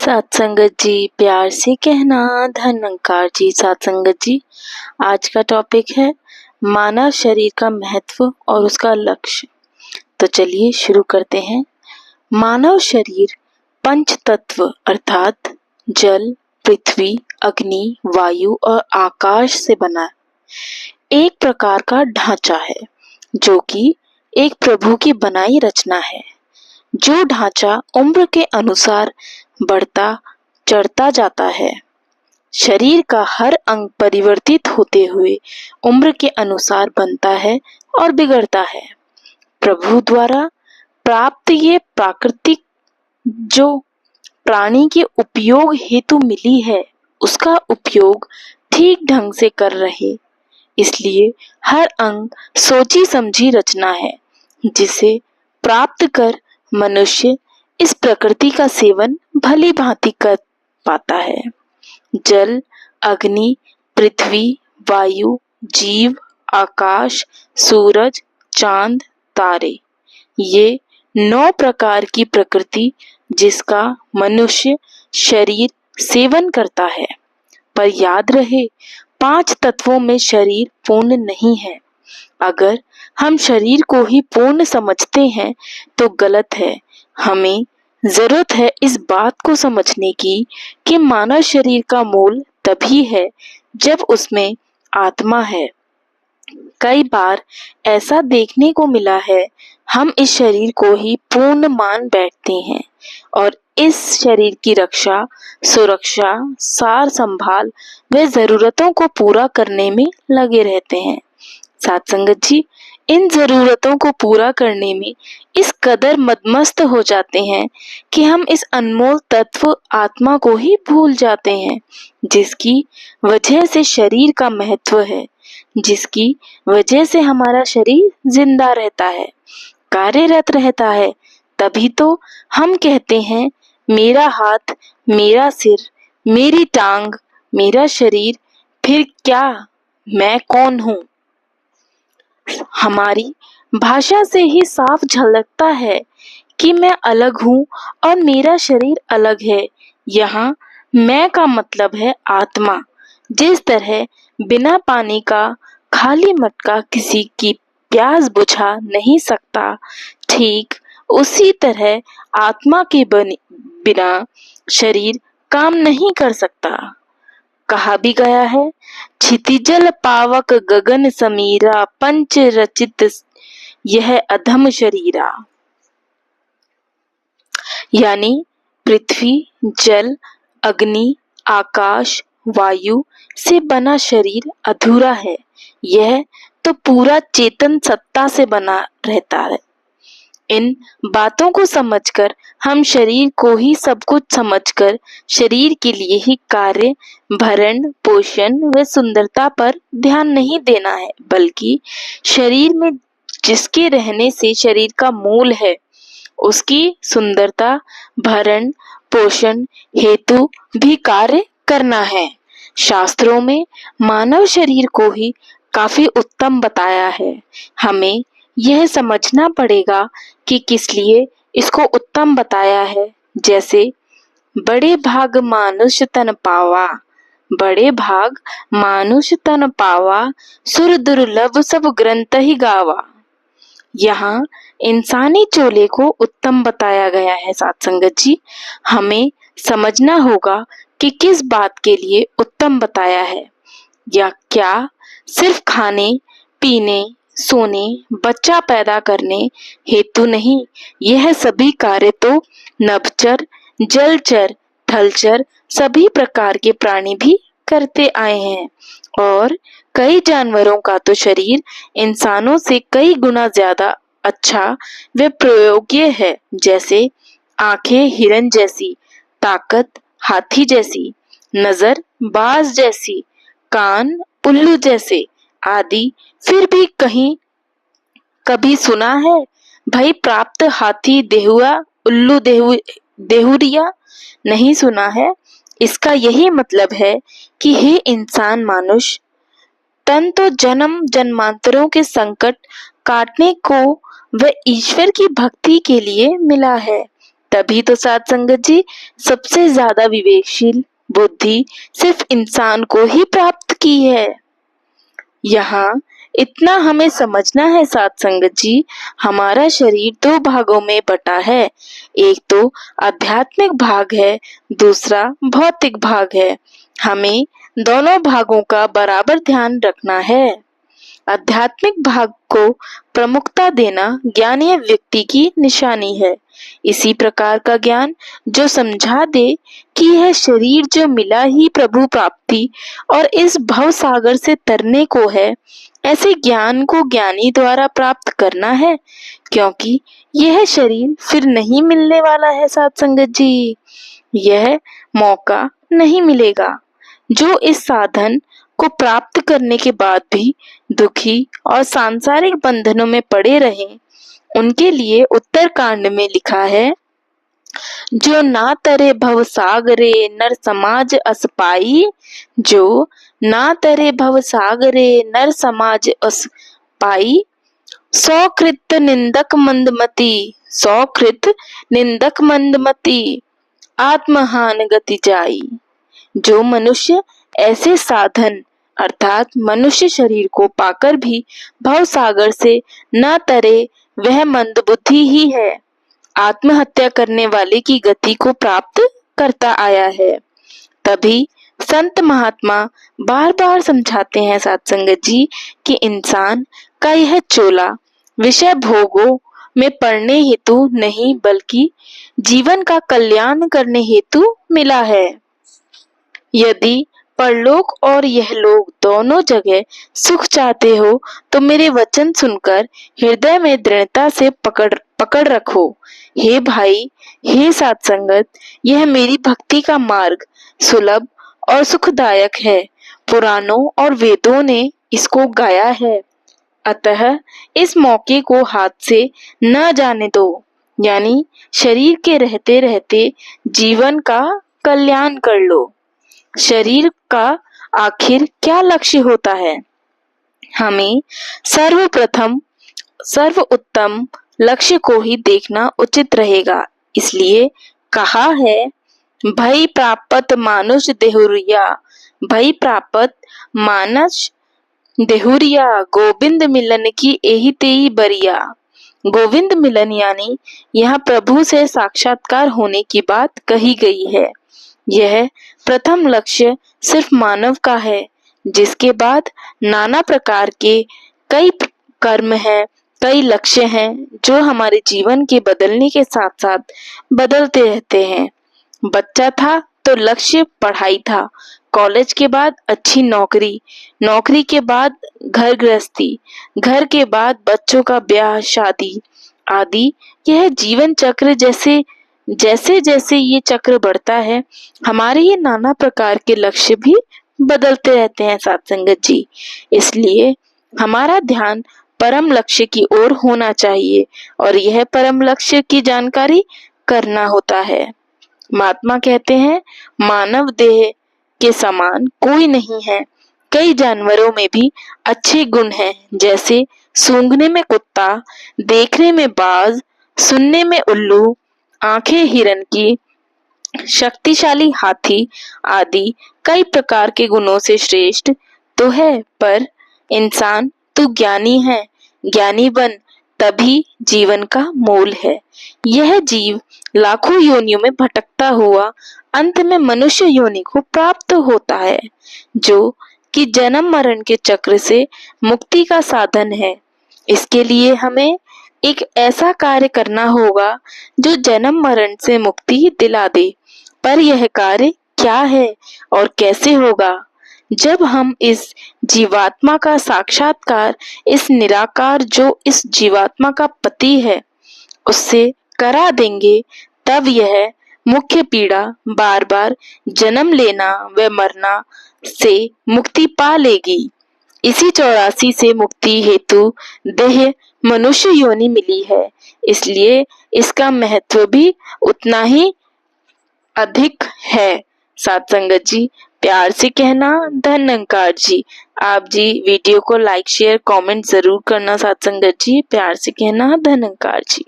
सत्संगत जी, प्यार से कहना धन्यकार जी। सत्संगत जी, आज का टॉपिक है मानव शरीर का महत्व और उसका लक्ष्य। तो चलिए शुरू करते हैं। मानव शरीर पंच तत्व अर्थात जल, पृथ्वी, अग्नि, वायु और आकाश से बना एक प्रकार का ढांचा है, जो कि एक प्रभु की बनाई रचना है। जो ढांचा उम्र के अनुसार बढ़ता चढ़ता जाता है। शरीर का हर अंग परिवर्तित होते हुए उम्र के अनुसार बनता है और बिगड़ता है। प्रभु द्वारा प्राप्त ये प्राकृतिक जो प्राणी के उपयोग हेतु मिली है, उसका उपयोग ठीक ढंग से कर रहे, इसलिए हर अंग सोची समझी रचना है, जिसे प्राप्त कर मनुष्य इस प्रकृति का सेवन भली भांति कर पाता है। जल, अग्नि, पृथ्वी, वायु, जीव, आकाश, सूरज, चांद, तारे, ये 9 प्रकार की प्रकृति जिसका मनुष्य शरीर सेवन करता है। पर याद रहे, 5 तत्वों में शरीर पूर्ण नहीं है। अगर हम शरीर को ही पूर्ण समझते हैं तो गलत है। हमें जरूरत है इस बात को समझने की कि मानव शरीर का मूल तभी है जब उसमें आत्मा है। कई बार ऐसा देखने को मिला है, हम इस शरीर को ही पूर्ण मान बैठते हैं और इस शरीर की रक्षा, सुरक्षा, सार संभाल व जरूरतों को पूरा करने में लगे रहते हैं। सत्संगत जी, इन जरूरतों को पूरा करने में इस कदर मदमस्त हो जाते हैं कि हम इस अनमोल तत्व आत्मा को ही भूल जाते हैं, जिसकी वजह से शरीर का महत्व है, जिसकी वजह से हमारा शरीर जिंदा रहता है, कार्यरत रहता है। तभी तो हम कहते हैं, मेरा हाथ, मेरा सिर, मेरी टांग, मेरा शरीर, फिर क्या, मैं कौन हूँ। हमारी भाषा से ही साफ झलकता है कि मैं अलग हूँ और मेरा शरीर अलग है। यहाँ मैं का मतलब है आत्मा। जिस तरह बिना पानी का खाली मटका किसी की प्यास बुझा नहीं सकता, ठीक उसी तरह आत्मा के बिना शरीर काम नहीं कर सकता। कहा भी गया है, क्षितिजल पावक गगन समीरा, पंच रचित यह अधम शरीरा। यानी पृथ्वी, जल, अग्नि, आकाश, वायु से बना शरीर अधूरा है। यह तो पूरा चेतन सत्ता से बना रहता है। इन बातों को समझकर हम शरीर को ही सब कुछ समझकर शरीर के लिए ही कार्य, भरण पोषण व सुंदरता पर ध्यान नहीं देना है, बल्कि शरीर में जिसके रहने से शरीर का मूल है, उसकी सुंदरता, भरण पोषण हेतु भी कार्य करना है। शास्त्रों में मानव शरीर को ही काफी उत्तम बताया है। हमें यह समझना पड़ेगा कि किस लिए इसको उत्तम बताया है। जैसे बड़े भाग मानुष तन पावा, बड़े भाग मानुष तन पावा, सुर दुर्लभ सब ग्रंथ ही गावा। यहाँ इंसानी चोले को उत्तम बताया गया है। सत्संगत जी, हमें समझना होगा कि किस बात के लिए उत्तम बताया है, या क्या सिर्फ खाने पीने, सोने, बच्चा पैदा करने हेतु नहीं। यह सभी कार्य तो नभचर, जलचर, थलचर सभी प्रकार के प्राणी भी करते आए हैं, और कई जानवरों का तो शरीर इंसानों से कई गुना ज्यादा अच्छा व प्रयोग्य है। जैसे आंखें हिरन जैसी, ताकत हाथी जैसी, नजर बाज जैसी, कान उल्लू जैसे आदि। फिर भी कहीं कभी सुना है भाई प्राप्त हाथी देहुआ, उल्लू देहुरिया? नहीं सुना है। इसका यही मतलब है कि हे इंसान मानुष, तन तो जन्म जन्मांतरों के संकट काटने को व ईश्वर की भक्ति के लिए मिला है, तभी तो साथ संगत जी सबसे ज्यादा विवेकशील बुद्धि सिर्फ इंसान को ही प्राप्त की है। यहाँ इतना हमें समझना है साथ संगत जी, हमारा शरीर दो भागों में बटा है। एक तो आध्यात्मिक भाग है, दूसरा भौतिक भाग है। हमें दोनों भागों का बराबर ध्यान रखना है। आध्यात्मिक भाग को प्रमुखता देना ज्ञानी व्यक्ति की निशानी है। इसी प्रकार का ज्ञान जो समझा दे कि यह शरीर जो मिला ही प्रभु प्राप्ति और इस भव सागर से तरने को है, ऐसे ज्ञान को ज्ञानी द्वारा प्राप्त करना है, क्योंकि यह शरीर फिर नहीं मिलने वाला है साथ संगत जी। यह मौका नहीं मिलेगा। जो इस साधन को प्राप्त करने के बाद भी दुखी और सांसारिक बंधनों में पड़े रहें, उनके लिए उत्तर कांड में लिखा है, जो ना तरे भव सागरे नर समाज अस पाई, जो ना तरे भव सागरे नर समाज अस पाई, सौकृत निंदक मंदमती, सौकृत निंदक मंदमती, आत्महान गति जाई। जो मनुष्य ऐसे साधन अर्थात मनुष्य शरीर को पाकर भी भव सागर से न तरे, वह मंदबुद्धि ही है, आत्महत्या करने वाले की गति को प्राप्त करता आया है। तभी संत महात्मा बार बार समझाते हैं साथ संगत जी कि इंसान का यह चोला विषय भोगों में पड़ने हेतु नहीं, बल्कि जीवन का कल्याण करने हेतु मिला है। यदि परलोक और यह लोक दोनों जगह सुख चाहते हो तो मेरे वचन सुनकर हृदय में दृढ़ता से पकड़ रखो। हे भाई, हे साथ संगत, यह मेरी भक्ति का मार्ग सुलभ और सुखदायक है। पुराणों और वेदों ने इसको गाया है, अतः इस मौके को हाथ से न जाने दो। यानी शरीर के रहते रहते जीवन का कल्याण कर लो। शरीर का आखिर क्या लक्ष्य होता है? हमें सर्वप्रथम सर्वोत्तम लक्ष्य को ही देखना उचित रहेगा। इसलिए कहा है, भई प्रापत मानुष देहुरिया, भई प्रापत मानस देहुरिया, गोविंद मिलन की एही तेई बरिया। गोविंद मिलन यानी यहाँ प्रभु से साक्षात्कार होने की बात कही गई है। यह प्रथम लक्ष्य सिर्फ मानव का है, जिसके बाद नाना प्रकार के कई कर्म हैं, कई लक्ष्य हैं जो हमारे जीवन के बदलने के साथ साथ बदलते रहते हैं। बच्चा था तो लक्ष्य पढ़ाई था, कॉलेज के बाद अच्छी नौकरी, नौकरी के बाद घर गृहस्थी, घर के बाद बच्चों का ब्याह शादी आदि। यह जीवन चक्र जैसे जैसे ये चक्र बढ़ता है, हमारे ये नाना प्रकार के लक्ष्य भी बदलते रहते हैं साथ संगत जी। इसलिए हमारा ध्यान परम लक्ष्य की ओर होना चाहिए और यह परम लक्ष्य की जानकारी करना होता है। महात्मा कहते हैं, मानव देह के समान कोई नहीं है। कई जानवरों में भी अच्छे गुण हैं, जैसे सूंघने में कुत्ता, देखने में बाज, सुनने में उल्लू, आंखें हिरन की, शक्तिशाली हाथी आदि कई प्रकार के गुणों से श्रेष्ठ तो है। पर इंसान तू ज्ञानी है, ज्ञानी बन, तभी जीवन का मोल है। यह जीव लाखों योनियों में भटकता हुआ अंत में मनुष्य योनि को प्राप्त होता है, जो कि जन्म मरण के चक्र से मुक्ति का साधन है। इसके लिए हमें एक ऐसा कार्य करना होगा जो जन्म मरण से मुक्ति दिला दे। पर यह कार्य क्या है और कैसे होगा? जब हम इस जीवात्मा का साक्षात्कार, इस निराकार जो इस जीवात्मा का पति है, उससे करा देंगे, तब यह मुख्य पीड़ा बार बार जन्म लेना व मरना से मुक्ति पा लेगी। इसी 84 से मुक्ति हेतु देह मनुष्य योनि मिली है, इसलिए इसका महत्व भी उतना ही अधिक है। साथ संगत जी, प्यार से कहना धन्यकार जी। आप जी वीडियो को लाइक शेयर कमेंट जरूर करना साथ संगत जी, प्यार से कहना धन्यकार जी।